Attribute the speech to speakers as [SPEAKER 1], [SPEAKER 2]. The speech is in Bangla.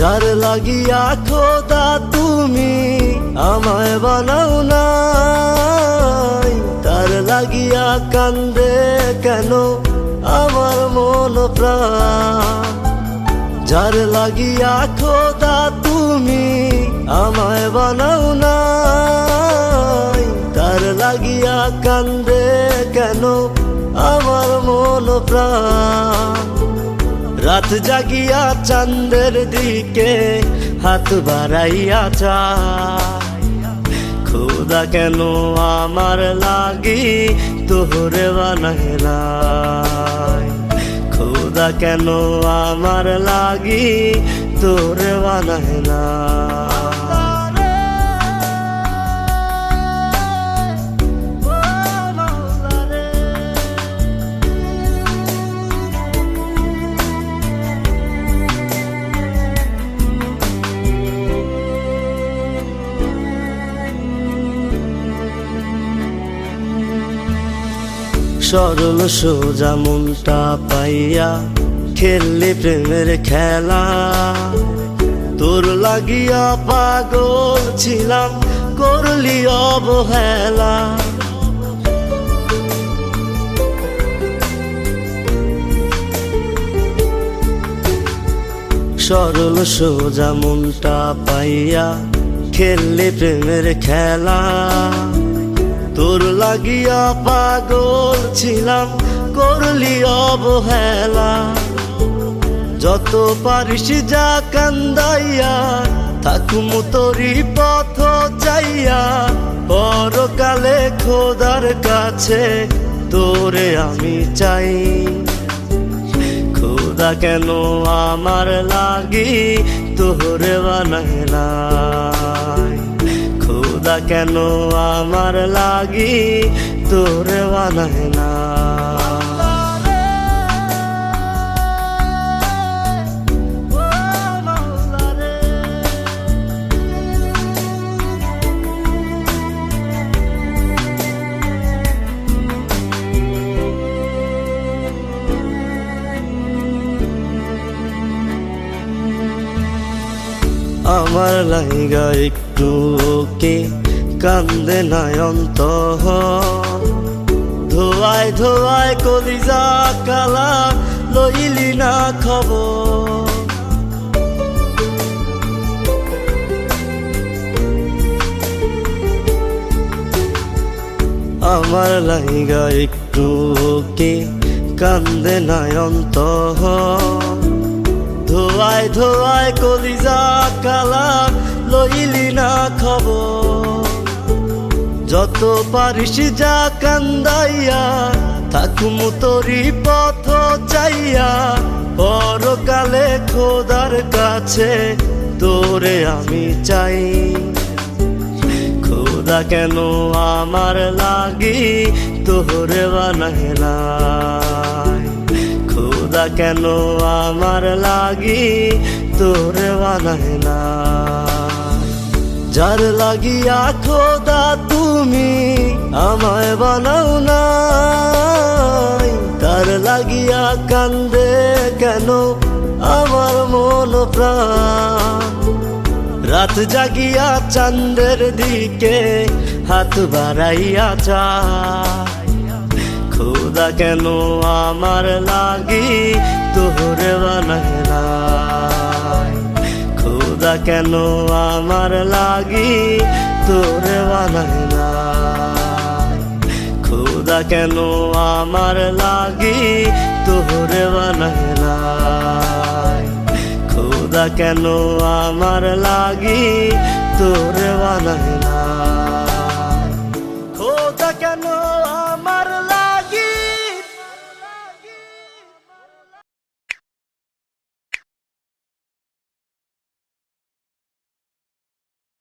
[SPEAKER 1] যার লাগিয়া খোদা তুমি আমায় বানাও নাই, তার লাগিয়া কান্দে কেন আমার মন প্রাণ। যার লাগিয়া খোদা তুমি আমায় বানাও নাই, তার লাগিয়া কান্দে কেন আমার মন প্রাণ। রাত জাগিয়া চাঁদের দিকে হাত বাড়াইয়া চায়, খোদা কেন আমার লাগি তোরে বানাইলাই, খোদা কেন আমার লাগি তোরে বানাইলাই। সরল সোজা মনটা পাইয়া খেললি প্রেমের খেলা, তোর লাগিয়া পাগল ছিলাম করলি অবহেলা। সরল সোজা মনটা পাইয়া খেললি প্রেমের খেলা, তোর লাগিয়া পাগল ছিলাম করলি অবহেলা। যত পারিস যা কান্দাইয়া থাকুম তোরি পথ চাইয়া, পরকালে খোদার কাছে তোরে আমি চাই। খোদা কেন আমার লাগি তোরে বানাইলাই, খোদা কেন আমার লাগি তোরে বানাইলাই। আমার লাইগা একটু কে কান্দে নয়ন্ত, ধোয়ায় ধোয়ায় কলিজা কালা লইলি না খবর। আমার লাইগা একটু কে কান্দে নয়ন্ত, ধোয়ায় ধোয়ায় কলিজা কালা লইলি না খবর। যত পারিস যা কান্দাইয়া থাকুম তোরি পথ চাইয়া, পরকালে খোদার কাছে তোরে আমি চাই। খোদা কেন আমার লাগি তোরে বানাইলাই, খোদা কেন আমার লাগি তোরে বানাইলাই। যার লাগিয়া খোদা তুমি আমায় বানাও নাই, তার লাগিয়া কান্দে কেন আমার মন প্রাণ। রাত জাগিয়া চাঁদের দিকে হাত বাড়াইয়া চায়, খোদা কেন আমার লাগি তোরে বানাইলাই, খোদা কেন আমার লাগি তোরে বানাইলাই, খোদা কেন আমার লাগি তোরে বানাইলাই, খোদা কেন আমার লাগি তোরে বানাইলাই, খোদা কেন আমার